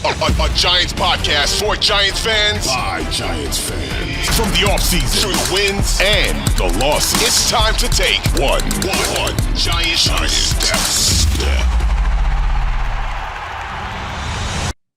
A Giants podcast for Giants fans by Giants fans. From the offseason to the wins and the losses, it's time to take one Giant step.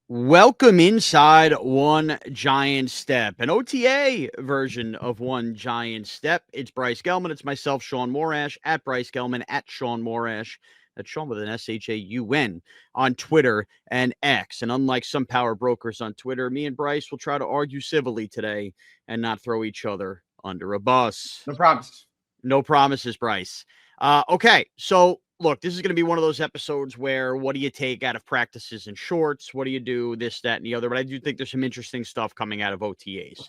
Welcome inside One Giant Step, an OTA version of One Giant Step. It's Bryce Gelman. It's myself, Shaun Morash, at Bryce Gelman, at Shaun Morash. That's Shaun with an S-H-A-U-N on Twitter and X. And unlike some power brokers on Twitter, me and Bryce will try to argue civilly today and not throw each other under a bus. No promises. No promises, Bryce. Okay, so look, this is going to be one of those episodes where what do you take out of practices and shorts? What do you do, this, that, and the other? But I do think there's some interesting stuff coming out of OTAs.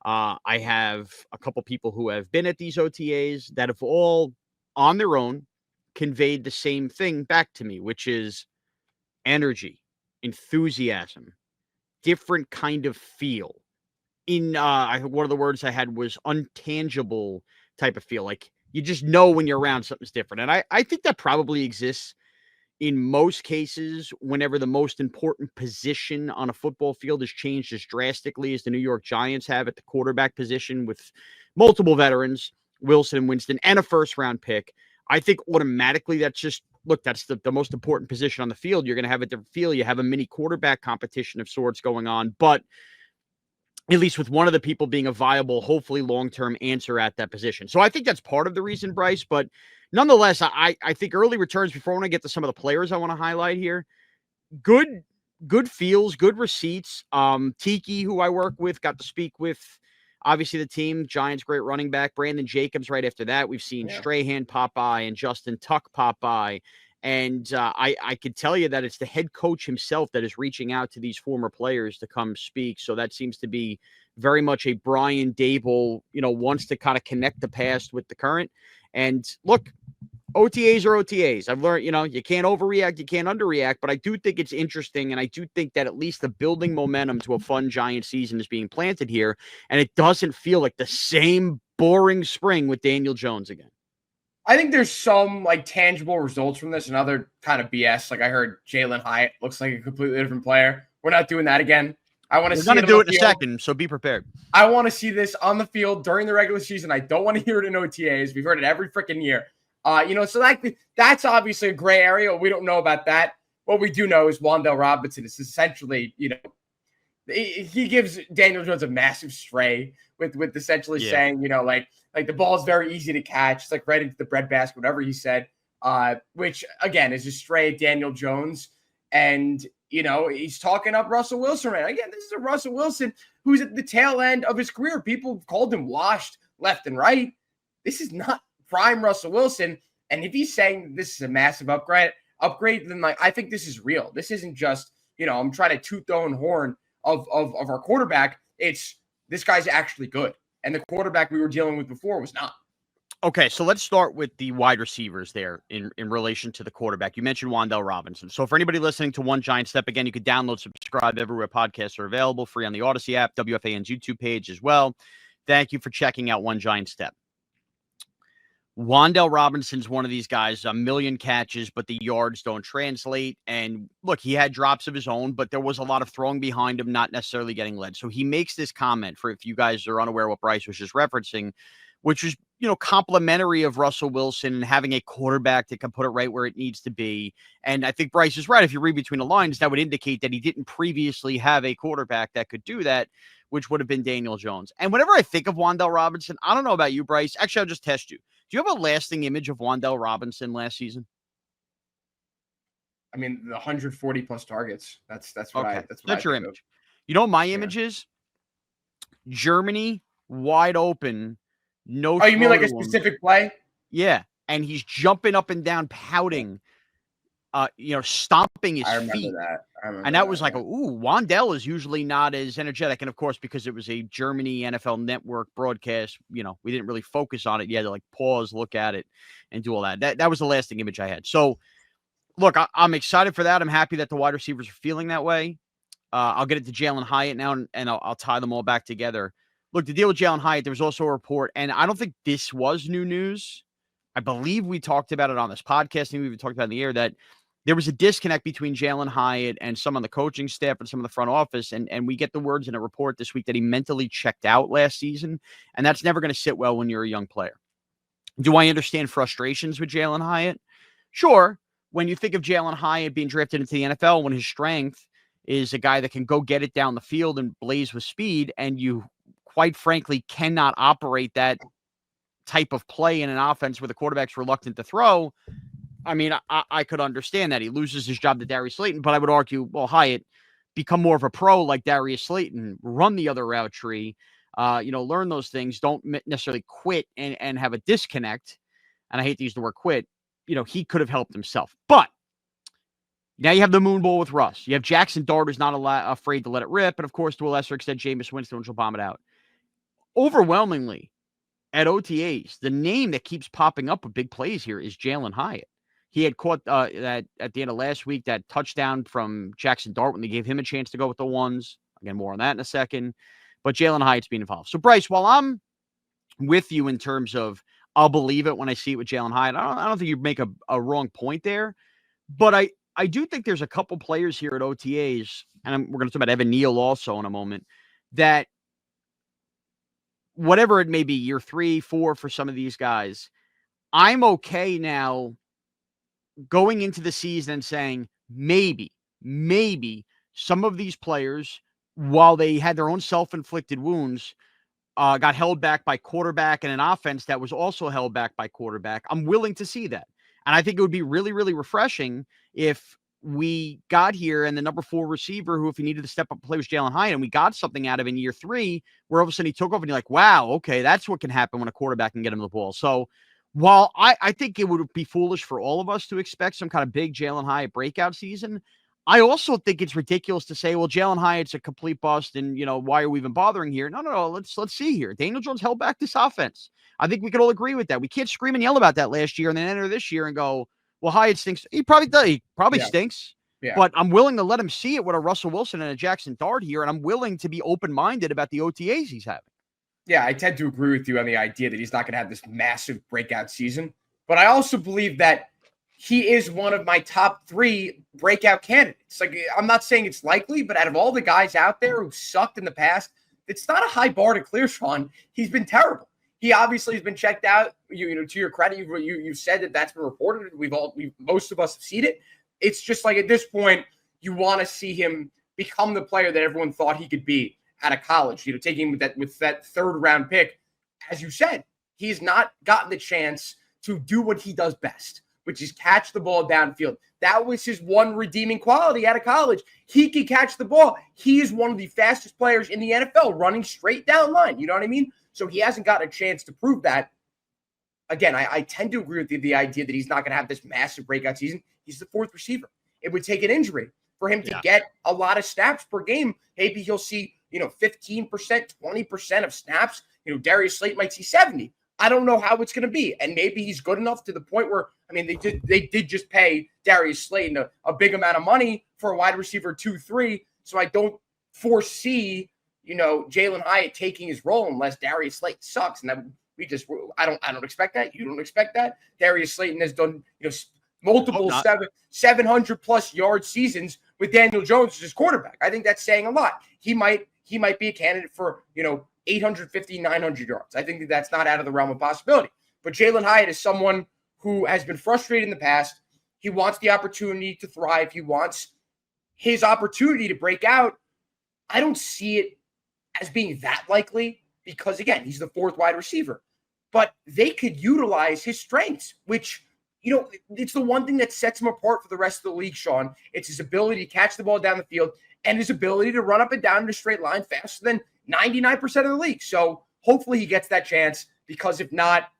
I have a couple people who have been at these OTAs that have all, on their own, conveyed the same thing back to me, which is energy, enthusiasm, different kind of feel. One of the words I had was untangible type of feel. Like you just know when you're around something's different. And I think that probably exists in most cases whenever the most important position on a football field has changed as drastically as the New York Giants have at the quarterback position with multiple veterans, Wilson and Winston, and a first-round pick. I think automatically that's the most important position on the field. You're going to have a different feel. You have a mini quarterback competition of sorts going on, but at least with one of the people being a viable, hopefully long-term answer at that position. So I think that's part of the reason, Bryce, but nonetheless, I think early returns, before when I get to some of the players I want to highlight here, good feels, good receipts. Tiki, who I work with, got to speak with, obviously the team, Giants, great running back, Brandon Jacobs right after that. We've seen Strahan pop by and Justin Tuck pop by. And I could tell you that it's the head coach himself that is reaching out to these former players to come speak. So that seems to be very much a Brian Dable, wants to kind of connect the past with the current. And look, OTAs are OTAs. I've learned, you can't overreact, you can't underreact, but I do think it's interesting. And I do think that at least the building momentum to a fun Giant season is being planted here. And it doesn't feel like the same boring spring with Daniel Jones again. I think there's some tangible results from this and other kind of BS. Like I heard Jalen Hyatt looks like a completely different player. We're not doing that again. I want to see it. We're going to do it in a second, so be prepared. I want to see this on the field during the regular season. I don't want to hear it in OTAs. We've heard it every freaking year. So that's obviously a gray area. We don't know about that. What we do know is Wan'Dale Robinson is essentially, he gives Daniel Jones a massive stray with essentially saying, like the ball is very easy to catch. It's like right into the breadbasket, whatever he said, which again is a stray Daniel Jones. And, he's talking up Russell Wilson. Right? Again, this is a Russell Wilson who's at the tail end of his career. People have called him washed left and right. This is not prime Russell Wilson. And if he's saying this is a massive upgrade, then I think this is real. This isn't just, I'm trying to toot the own horn of our quarterback. It's this guy's actually good. And the quarterback we were dealing with before was not. Okay, so let's start with the wide receivers there in relation to the quarterback. You mentioned Wan'Dale Robinson. So for anybody listening to One Giant Step, again, you could download, subscribe everywhere podcasts are available, free on the Audacy app, WFAN's YouTube page as well. Thank you for checking out One Giant Step. Wan'Dale Robinson's one of these guys, a million catches, but the yards don't translate. And look, he had drops of his own, but there was a lot of throwing behind him, not necessarily getting led. So he makes this comment, for if you guys are unaware what Bryce was just referencing, which is, complimentary of Russell Wilson and having a quarterback that can put it right where it needs to be. And I think Bryce is right. If you read between the lines, that would indicate that he didn't previously have a quarterback that could do that, which would have been Daniel Jones. And whenever I think of Wan'Dale Robinson, I don't know about you, Bryce. Actually, I'll just test you. Do you have a lasting image of Wan'Dale Robinson last season? I mean, the 140 plus targets. That's what okay. That's your image. Of. You know what my image is? Germany, wide open, no. Oh, you mean like a specific play? Yeah, and he's jumping up and down, pouting, stomping his feet. I remember that. And that was like, Wan'Dale is usually not as energetic. And of course, because it was a Germany NFL network broadcast, we didn't really focus on it. You had to pause, look at it, and do all that. That was the lasting image I had. So, look, I'm excited for that. I'm happy that the wide receivers are feeling that way. I'll get it to Jalen Hyatt now, and I'll tie them all back together. Look, the deal with Jalen Hyatt, there was also a report, and I don't think this was new news. I believe we talked about it on this podcast, and we even talked about it in the air, that there was a disconnect between Jalen Hyatt and some on the coaching staff and some of the front office. And we get the words in a report this week that he mentally checked out last season. And that's never going to sit well when you're a young player. Do I understand frustrations with Jalen Hyatt? Sure. When you think of Jalen Hyatt being drafted into the NFL, when his strength is a guy that can go get it down the field and blaze with speed, and you quite frankly cannot operate that type of play in an offense where the quarterback's reluctant to throw, I mean, I could understand that. He loses his job to Darius Slayton, but I would argue, well, Hyatt, become more of a pro like Darius Slayton, run the other route tree, learn those things. Don't necessarily quit and have a disconnect. And I hate to use the word quit. He could have helped himself. But now you have the Moon Bowl with Russ. You have Jackson Dart, who's not afraid to let it rip. And, of course, to a lesser extent, Jameis Winston, which will bomb it out. Overwhelmingly, at OTAs, the name that keeps popping up with big plays here is Jalen Hyatt. He had caught that at the end of last week, that touchdown from Jackson Dart when they gave him a chance to go with the ones. Again, more on that in a second. But Jalen Hyatt's being involved. So, Bryce, while I'm with you in terms of I'll believe it when I see it with Jalen Hyatt, I don't think you make a wrong point there. But I do think there's a couple players here at OTAs, and we're going to talk about Evan Neal also in a moment, that whatever it may be, year 3, 4 for some of these guys, I'm okay now going into the season and saying maybe some of these players, while they had their own self-inflicted wounds, got held back by quarterback and an offense that was also held back by quarterback. I'm willing to see that. And I think it would be really, really refreshing if we got here and the number 4 receiver, who if he needed to step up and play, was Jalen Hyatt, and we got something out of in year 3, where all of a sudden he took over and you're like, wow, okay, that's what can happen when a quarterback can get him the ball. So while I think it would be foolish for all of us to expect some kind of big Jalen Hyatt breakout season, I also think it's ridiculous to say, well, Jalen Hyatt's a complete bust and, why are we even bothering here? No. Let's see here. Daniel Jones held back this offense. I think we could all agree with that. We can't scream and yell about that last year and then enter this year and go, well, Hyatt stinks. He probably does. He probably stinks. Yeah. But I'm willing to let him see it with a Russell Wilson and a Jackson Dart here, and I'm willing to be open-minded about the OTAs he's having. Yeah, I tend to agree with you on the idea that he's not going to have this massive breakout season. But I also believe that he is one of my top 3 breakout candidates. Like, I'm not saying it's likely, but out of all the guys out there who sucked in the past, it's not a high bar to clear, Shaun. He's been terrible. He obviously has been checked out. To your credit, you said that that's been reported. Most of us have seen it. It's just like at this point, you want to see him become the player that everyone thought he could be out of college. Taking him with that 3rd round pick, as you said, he's not gotten the chance to do what he does best, which is catch the ball downfield. That was his one redeeming quality out of college. He can catch the ball. He is one of the fastest players in the NFL, running straight down line. You know what I mean? So he hasn't gotten a chance to prove that. Again, I tend to agree with the idea that he's not going to have this massive breakout season. He's the 4th receiver. It would take an injury for him to get a lot of snaps per game. Maybe he'll see, 15%, 20% of snaps. Darius Slayton might see 70. I don't know how it's going to be. And maybe he's good enough to the point where, they did just pay Darius Slayton a big amount of money for a wide receiver 2-3. So I don't foresee, Jalen Hyatt taking his role unless Darius Slayton sucks. And I don't expect that. You don't expect that. Darius Slayton has done, multiple 700+ yard seasons with Daniel Jones as his quarterback. I think that's saying a lot. He might be a candidate for, 850, 900 yards. I think that's not out of the realm of possibility. But Jalen Hyatt is someone who has been frustrated in the past. He wants the opportunity to thrive. He wants his opportunity to break out. I don't see it as being that likely because, again, he's the 4th wide receiver. But they could utilize his strengths, which, it's the one thing that sets him apart for the rest of the league, Shaun. It's his ability to catch the ball down the field and his ability to run up and down in a straight line faster than 99% of the league. So hopefully he gets that chance, because if not,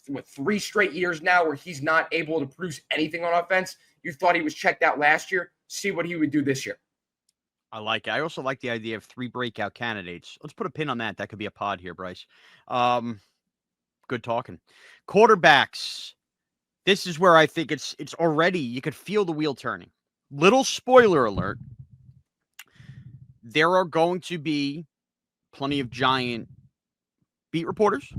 with 3 straight years now where he's not able to produce anything on offense, you thought he was checked out last year. See what he would do this year. I like it. I also like the idea of 3 breakout candidates. Let's put a pin on that. That could be a pod here, Bryce. Good talking. Quarterbacks. This is where I think it's already, you could feel the wheel turning. Little spoiler alert. There are going to be plenty of Giant beat reporters.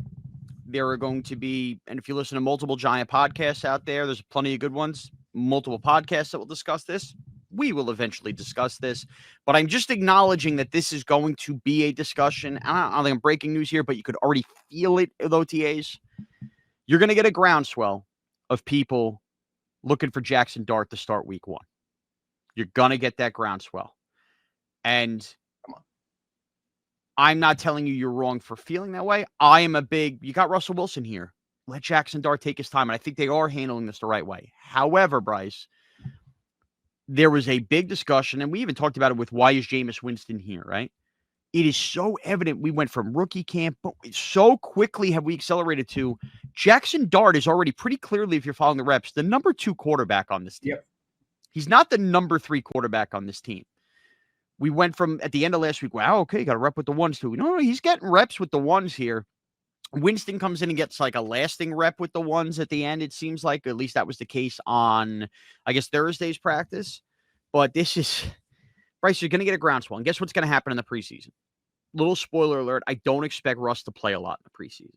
There are going to be, and if you listen to multiple Giant podcasts out there, there's plenty of good ones. multiple podcasts that will discuss this. We will eventually discuss this, but I'm just acknowledging that this is going to be a discussion. I don't think I'm breaking news here, but you could already feel it with OTAs. You're going to get a groundswell of people looking for Jackson Dart to start week 1. You're going to get that groundswell. And I'm not telling you you're wrong for feeling that way. You got Russell Wilson here. Let Jackson Dart take his time. And I think they are handling this the right way. However, Bryce, there was a big discussion, and we even talked about it with why is Jameis Winston here, right? It is so evident we went from rookie camp, but so quickly have we accelerated to Jackson Dart is already pretty clearly, if you're following the reps, the number 2 quarterback on this team. Yep. He's not the number 3 quarterback on this team. We went from at the end of last week, wow, okay, got a rep with the ones too. No, he's getting reps with the ones here. Winston comes in and gets like a lasting rep with the ones at the end. It seems like at least that was the case on, I guess, Thursday's practice. But this is, Bryce, you're going to get a groundswell. And guess what's going to happen in the preseason? Little spoiler alert, I don't expect Russ to play a lot in the preseason.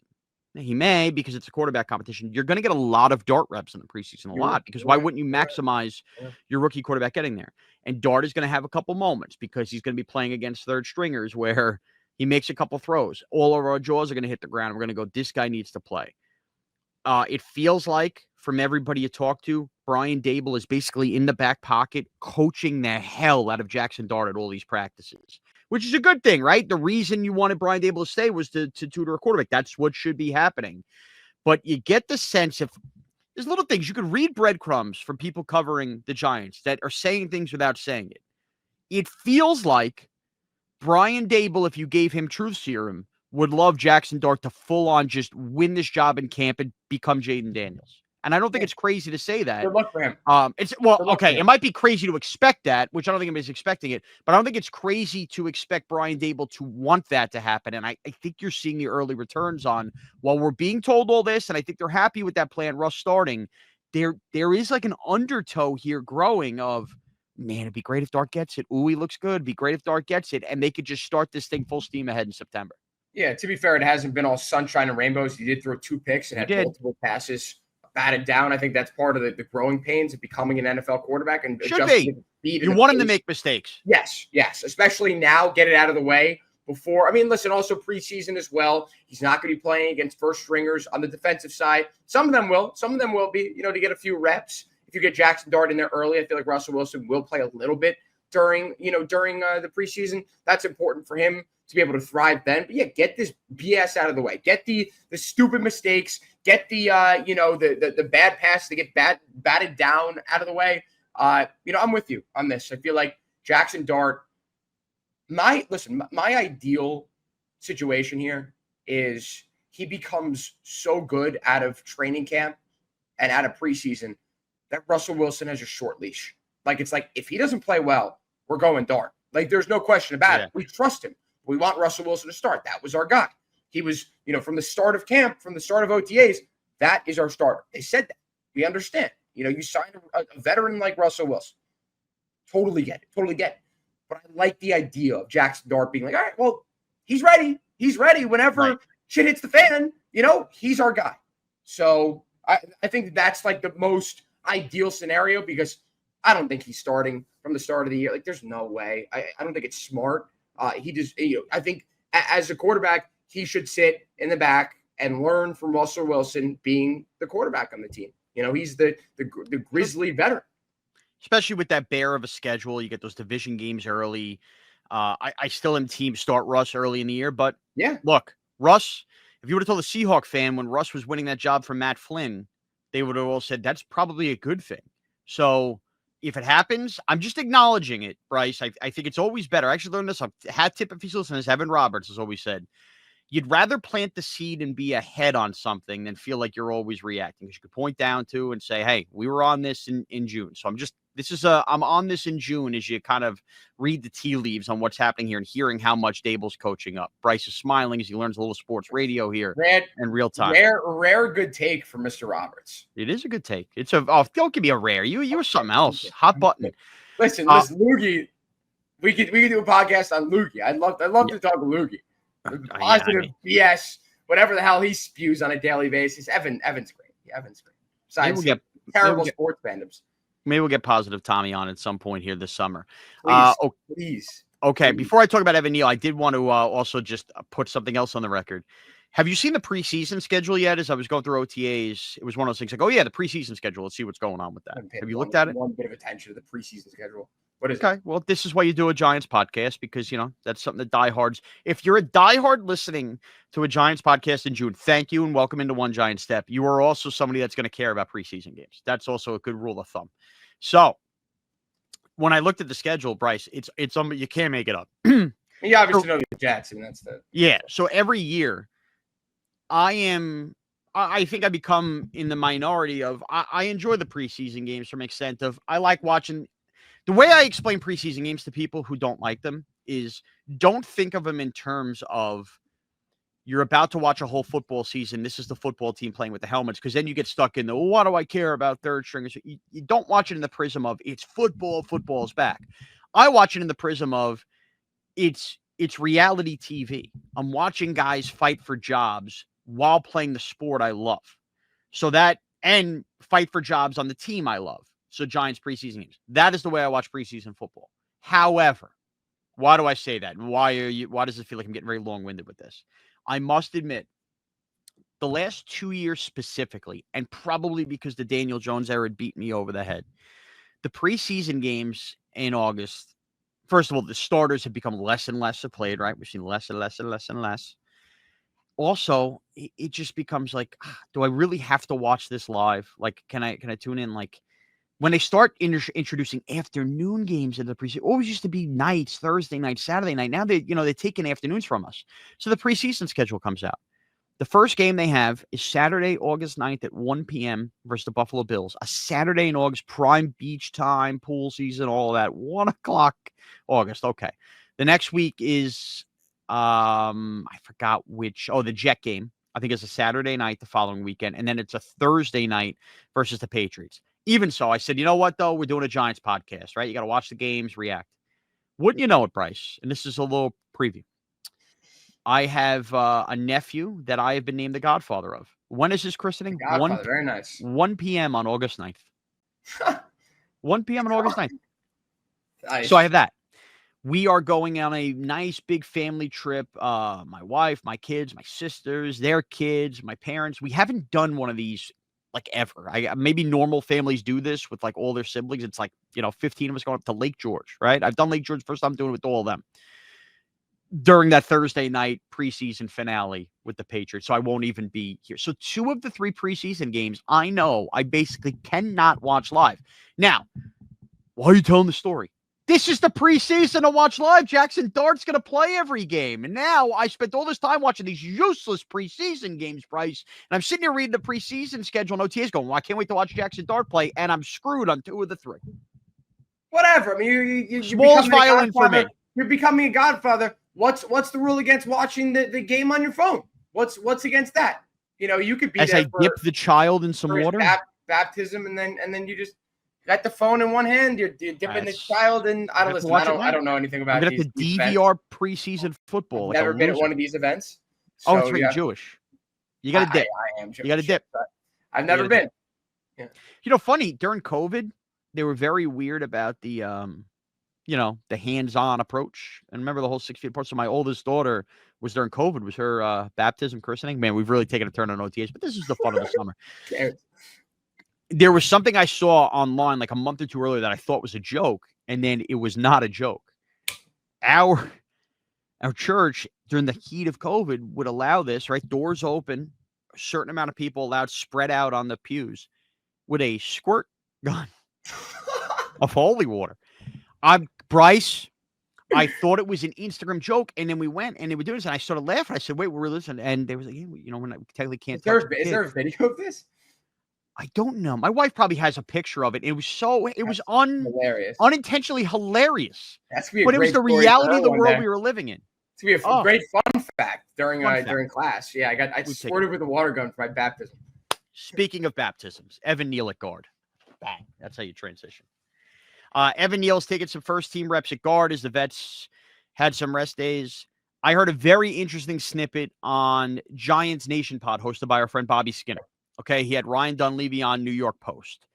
He may because it's a quarterback competition. You're going to get a lot of Dart reps in the preseason, because why wouldn't you maximize your rookie quarterback getting there? And Dart is going to have a couple moments because he's going to be playing against third stringers where he makes a couple throws. All of our jaws are going to hit the ground. We're going to go, this guy needs to play. It feels like from everybody you talk to, Brian Daboll is basically in the back pocket coaching the hell out of Jackson Dart at all these practices, which is a good thing, right? The reason you wanted Brian Daboll to stay was to tutor a quarterback. That's what should be happening. But you get the sense of there's little things. You could read breadcrumbs from people covering the Giants that are saying things without saying it. It feels like Brian Daboll, if you gave him truth serum, would love Jackson Dart to full on just win this job in camp and become Jaden Daniels. And I don't think it's crazy to say that. Good luck for him. Okay. It might be crazy to expect that, which I don't think anybody's expecting it, but I don't think it's crazy to expect Brian Daboll to want that to happen. And I think you're seeing the early returns on, while we're being told all this, and I think they're happy with that plan, Russ starting, there is like an undertow here growing of, man, it'd be great if Dart gets it. Ooh, he looks good. It'd be great if Dart gets it. And they could just start this thing full steam ahead in September. Yeah, to be fair, it hasn't been all sunshine and rainbows. He did throw 2 picks and had multiple passes batted down. I think that's part of the growing pains of becoming an NFL quarterback and adjusting the speed. You want him to make mistakes. Yes, especially now, get it out of the way before. I mean, listen, also preseason as well. He's not going to be playing against first stringers on the defensive side. Some of them will be, to get a few reps. If you get Jackson Dart in there early, I feel like Russell Wilson will play a little bit during the preseason. That's important for him to be able to thrive then. But yeah, get this BS out of the way. Get the stupid mistakes. Get the the bad pass to get batted down out of the way. I'm with you on this. I feel like Jackson Dart. My ideal situation here is he becomes so good out of training camp and out of preseason that Russell Wilson has a short leash. Like, it's like, if he doesn't play well, we're going Dart. Like, there's no question about it. We trust him. We want Russell Wilson to start. That was our guy. He was, from the start of camp, from the start of OTAs, that is our starter. They said that. We understand. You signed a veteran like Russell Wilson. Totally get it. But I like the idea of Jackson Dart being like, all right, well, he's ready. He's ready whenever shit hits the fan. He's our guy. So I think that's like the most ideal scenario, because I don't think he's starting from the start of the year. Like, there's no way. I don't think it's smart. He just, I think as a quarterback, he should sit in the back and learn from Russell Wilson being the quarterback on the team. He's the grizzly veteran. Especially with that bear of a schedule, you get those division games early. I still am team start Russ early in the year, but look, Russ, if you would have told a Seahawk fan when Russ was winning that job from Matt Flynn, they would have all said that's probably a good thing. So if it happens, I'm just acknowledging it, Bryce. I think it's always better. I actually learned this. Hat tip if he's listening, as Evan Roberts has always said. You'd rather plant the seed and be ahead on something than feel like you're always reacting. Because you could point down to and say, hey, we were on this in June. So I'm on this in June as you kind of read the tea leaves on what's happening here and hearing how much Daboll's coaching up. Bryce is smiling as he learns a little sports radio here in real time. Rare good take from Mr. Roberts. It is a good take. Don't give me a rare. You were something else. Hot button. Listen, Loogie. We could do a podcast on Loogie. I'd love to talk to Loogie. Positive BS, whatever the hell he spews on a daily basis. Evan's great. Evan's great. Besides terrible sports fandoms. Maybe we'll get Positive Tommy on at some point here this summer. Please. Okay, before I talk about Evan Neal, I did want to also just put something else on the record. Have you seen the preseason schedule yet? As I was going through OTAs, it was one of those things like, oh, yeah, the preseason schedule. Let's see what's going on with that. Have you looked at it? One bit of attention to the preseason schedule. What is it? Okay, well, this is why you do a Giants podcast because, that's something that diehards. If you're a diehard listening to a Giants podcast in June, thank you and welcome into One Giant Step. You are also somebody that's going to care about preseason games. That's also a good rule of thumb. So when I looked at the schedule, Bryce, it's you can't make it up. You obviously know the Jets, and that's the So every year, I think I become in the minority of I enjoy the preseason games from extent of I like watching. The way I explain preseason games to people who don't like them is don't think of them in terms of you're about to watch a whole football season. This is the football team playing with the helmets, because then you get stuck in the, what do I care about third stringers? You don't watch it in the prism of it's football, football's back. I watch it in the prism of it's reality TV. I'm watching guys fight for jobs while playing the sport I love. So that, and fight for jobs on the team I love. So Giants preseason games. That is the way I watch preseason football. However, why do I say that? Why does it feel like I'm getting very long-winded with this? I must admit, the last 2 years specifically, and probably because the Daniel Jones era had beat me over the head, the preseason games in August, first of all, the starters have become less and less played, right? We've seen less and less and less and less. Also, it just becomes like, do I really have to watch this live? Like, can I tune in? Like, when they start introducing afternoon games in the preseason, always used to be nights, Thursday night, Saturday night. Now they're taking afternoons from us. So the preseason schedule comes out. The first game they have is Saturday, August 9th at 1 p.m. versus the Buffalo Bills. A Saturday in August, prime beach time, pool season, all of that. 1 o'clock August. Okay. The next week is, I forgot which. Oh, the Jet game. I think it's a Saturday night the following weekend. And then it's a Thursday night versus the Patriots. Even so, I said, you know what, though? We're doing a Giants podcast, right? You got to watch the games, react. Wouldn't you know it, Bryce? And this is a little preview. I have a nephew that I have been named the godfather of. When is his christening? Godfather, very nice. 1 p.m. on August 9th. 1 p.m. on August 9th. Nice. So I have that. We are going on a nice big family trip. My wife, my kids, my sisters, their kids, my parents. We haven't done one of these like ever. Maybe normal families do this with like all their siblings. It's like, 15 of us going up to Lake George, right? I've done Lake George first time doing it with all of them during that Thursday night preseason finale with the Patriots. So I won't even be here. So 2 of the 3 preseason games, I know I basically cannot watch live. Now, why are you telling the story? This is the preseason to watch live. Jackson Dart's going to play every game. And now I spent all this time watching these useless preseason games, Bryce. And I'm sitting here reading the preseason schedule and OTAs going, well, I can't wait to watch Jackson Dart play. And I'm screwed on 2 of the 3. Whatever. I mean, you're Small's violin for me. You're becoming a godfather. What's the rule against watching the game on your phone? What's against that? You could be as there I dip the child in some water. Baptism, and then you just got the phone in one hand. You're dipping the child in. I don't know anything about it. I'm going to DVR preseason football. I've never been at one of these events. So, it's really Jewish. You got to dip. I am Jewish. You got to dip. I've never been. Yeah. Funny, during COVID, they were very weird about the the hands-on approach. And remember the whole 6 feet apart. So my oldest daughter was during COVID, was her baptism, christening. Man, we've really taken a turn on OTAs, but this is the fun of the summer. There was something I saw online like a month or 2 earlier that I thought was a joke, and then it was not a joke. Our church, during the heat of COVID, would allow this, right? Doors open, a certain amount of people allowed spread out on the pews with a squirt gun of holy water. Bryce, I thought it was an Instagram joke, and then we went and they were doing this, and I started laughing. I said, "Wait, we're listening," and they was like, "Yeah, we technically can't." Is there a video of this? I don't know. My wife probably has a picture of it. It was hilarious, unintentionally hilarious. But it was the reality of the world we were living in. It's gonna be a great fun fact during class. Yeah, I squirted with a water gun for my baptism. Speaking of baptisms, Evan Neal at guard. Bang. That's how you transition. Evan Neal's taking some first-team reps at guard as the vets had some rest days. I heard a very interesting snippet on Giants Nation Pod hosted by our friend Bobby Skinner. Okay, he had Ryan Dunleavy on New York Post.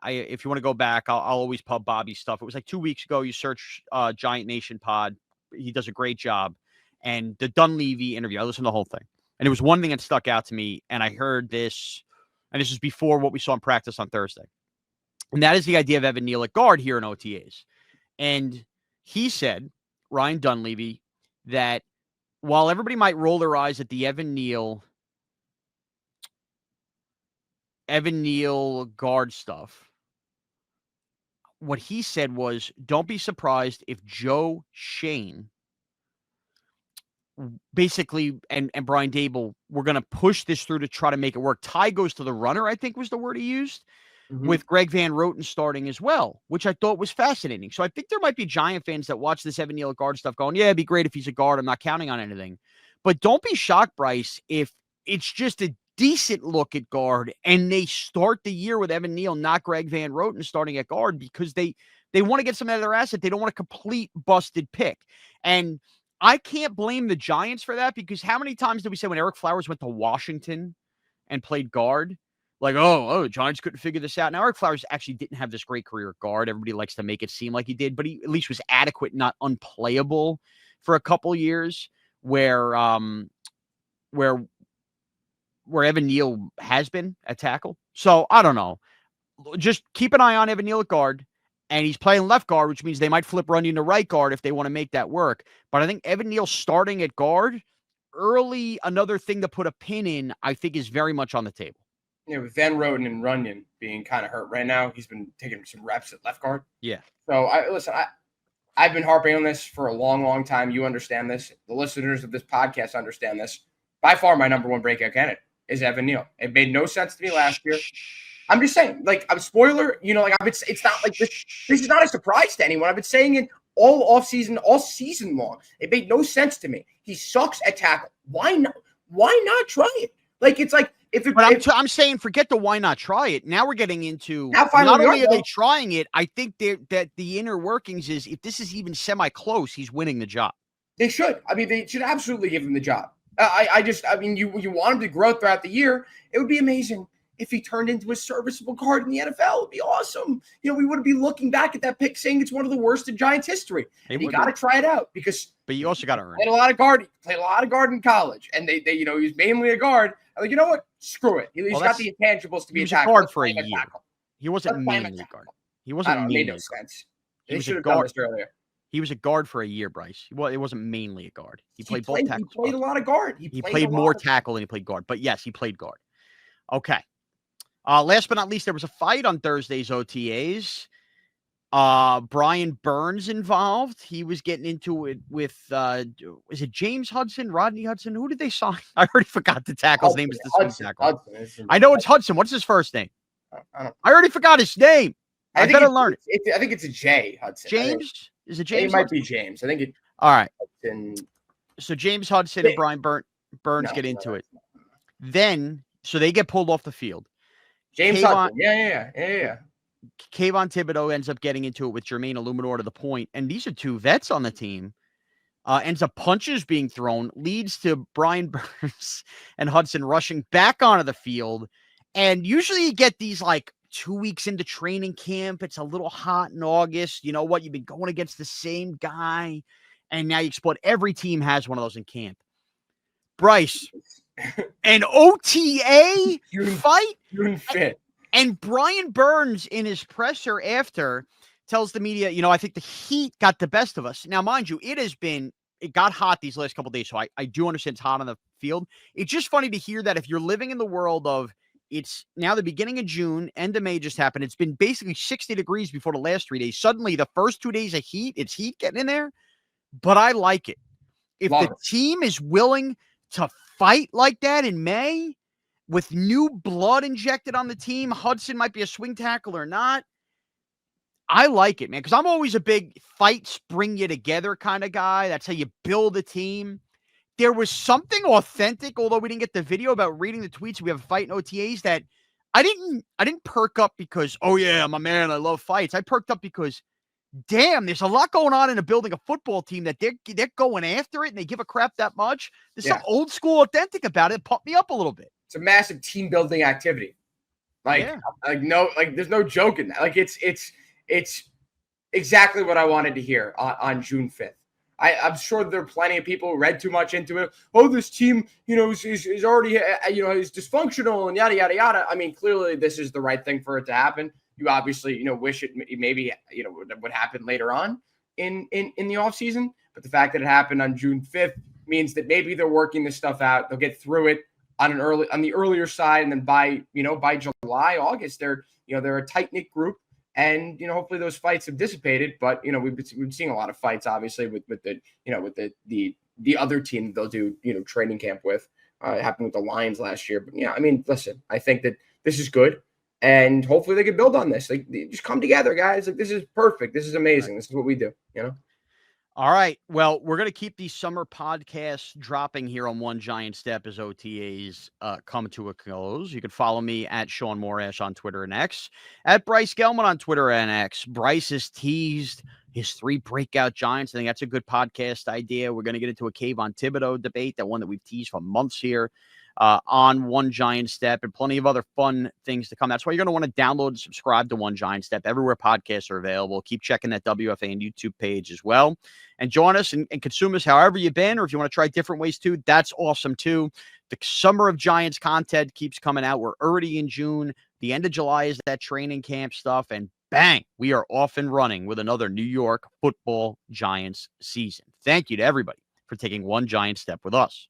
If you want to go back, I'll always pub Bobby's stuff. It was like 2 weeks ago. You search Giant Nation Pod. He does a great job. And the Dunleavy interview, I listened to the whole thing. And it was one thing that stuck out to me. And I heard this, and this is before what we saw in practice on Thursday. And that is the idea of Evan Neal at guard here in OTAs. And he said, Ryan Dunleavy, that while everybody might roll their eyes at the Evan Neal guard stuff, what he said was, don't be surprised if Joe Shane basically and Brian Dable, we're going to push this through to try to make it work. Ty goes to the runner, I think was the word he used, with Greg Van Roten starting as well, which I thought was fascinating. So I think there might be Giant fans that watch this Evan Neal guard stuff going, yeah, it'd be great if he's a guard. I'm not counting on anything. But don't be shocked, Bryce, if it's just a decent look at guard and they start the year with Evan Neal, not Greg Van Roten starting at guard, because they want to get some out of their asset. They don't want a complete busted pick. And I can't blame the Giants for that, because how many times did we say when Eric Flowers went to Washington and played guard, like, the Giants couldn't figure this out. Now, Eric Flowers actually didn't have this great career at guard. Everybody likes to make it seem like he did, but he at least was adequate, not unplayable for a couple years, where Evan Neal has been at tackle. So I don't know. Just keep an eye on Evan Neal at guard. And he's playing left guard, which means they might flip Runyon to right guard if they want to make that work. But I think Evan Neal starting at guard early, another thing to put a pin in, I think is very much on the table. Yeah, with Van Roten and Runyon being kind of hurt right now, he's been taking some reps at left guard. Yeah. So I've been harping on this for a long, long time. You understand this. The listeners of this podcast understand this. By far, my number one breakout candidate is Evan Neal. It made no sense to me last year. I'm just saying, like, I'm spoiler, it's not like this is not a surprise to anyone. I've been saying it all offseason, all season long. It made no sense to me. He sucks at tackle. Why not try it? Like, it's like, I'm saying, forget the why not try it. Now we're getting into, not only are they trying it, I think that the inner workings is, if this is even semi-close, he's winning the job. They should. I mean, they should absolutely give him the job. You want him to grow throughout the year. It would be amazing if he turned into a serviceable guard in the NFL. It'd be awesome. We wouldn't be looking back at that pick saying it's one of the worst in Giants history. And you got to try it out, because. But you also got to earn. Played a lot of guard. He played a lot of guard in college, and they he was mainly a guard. I'm like, you know what? Screw it. He's got the intangibles to be a tackle. Guard for a year. He wasn't mainly a guard. He wasn't mainly. Made no sense. They should have done this earlier. He was a guard for a year, Bryce. Well, it wasn't mainly a guard. He played both tackles. He played a lot of guard. He played more tackle than he played guard. But yes, he played guard. Okay. Last but not least, there was a fight on Thursday's OTAs. Brian Burns involved. He was getting into it with, is it James Hudson, Rodney Hudson? Who did they sign? I already forgot the tackle's name. Is the tackle. I know it's Hudson. What's his first name? I already forgot his name. I better learn it. I think it's a J, Hudson. James? Is it James? It might be James. I think it. All right. Hudson. So James Hudson and Brian Burns get into it. Then, so they get pulled off the field. James Hudson. Yeah. Kayvon Thibodeau ends up getting into it with Jermaine Illuminor to the point, and these are two vets on the team. Ends up punches being thrown, leads to Brian Burns and Hudson rushing back onto the field. And usually you get these like 2 weeks into training camp. It's a little hot in August. You know what? You've been going against the same guy, and now you explode. Every team has one of those in camp. Bryce, an OTA fight? June 5th. And Brian Burns in his presser after tells the media, I think the heat got the best of us. Now, mind you, it got hot these last couple of days. So I do understand it's hot on the field. It's just funny to hear that if you're living in the world of, it's now the beginning of June, end of May just happened. It's been basically 60 degrees before the last 3 days. Suddenly the first 2 days of heat, it's heat getting in there, but I like it. If the team is willing to fight like that in May, with new blood injected on the team, Hudson might be a swing tackle or not. I like it, man, because I'm always a big fights bring you together kind of guy. That's how you build a team. There was something authentic, although we didn't get the video, about reading the tweets. We have a fight in OTAs that I didn't perk up because, oh yeah, I'm a man, I love fights. I perked up because, damn, there's a lot going on in building a football team that they're going after it and they give a crap that much. There's some old school authentic about it. It pumped me up a little bit. It's a massive team building activity. Yeah. There's no joke in that. Like it's exactly what I wanted to hear on June 5th. I'm sure there are plenty of people who read too much into it. Oh, this team, is already, is dysfunctional and yada, yada, yada. I mean, clearly this is the right thing for it to happen. You obviously, wish it maybe, would happen later on in the offseason. But the fact that it happened on June 5th means that maybe they're working this stuff out. They'll get through it on the earlier side. And then by July, August, they're a tight-knit group. And hopefully those fights have dissipated, but we've been seeing a lot of fights, obviously, with the other team that they'll do training camp with. It happened with the Lions last year, but yeah, I mean, listen, I think that this is good, and hopefully they can build on this. Like, just come together, guys. Like, this is perfect. This is amazing. This is what we do. All right. Well, we're going to keep these summer podcasts dropping here on One Giant Step as OTAs come to a close. You can follow me at Shaun Morash on Twitter and X, at Bryce Gelman on Twitter and X. Bryce has teased his 3 breakout Giants. I think that's a good podcast idea. We're going to get into a Cave on Thibodeau debate, that one that we've teased for months here on One Giant Step, and plenty of other fun things to come. That's why you're going to want to download and subscribe to One Giant Step everywhere podcasts are available. Keep checking that WFAN YouTube page as well. And join us and consume us however you've been, or if you want to try different ways too, that's awesome too. The Summer of Giants content keeps coming out. We're already in June. The end of July is that training camp stuff. And bang, we are off and running with another New York football Giants season. Thank you to everybody for taking one giant step with us.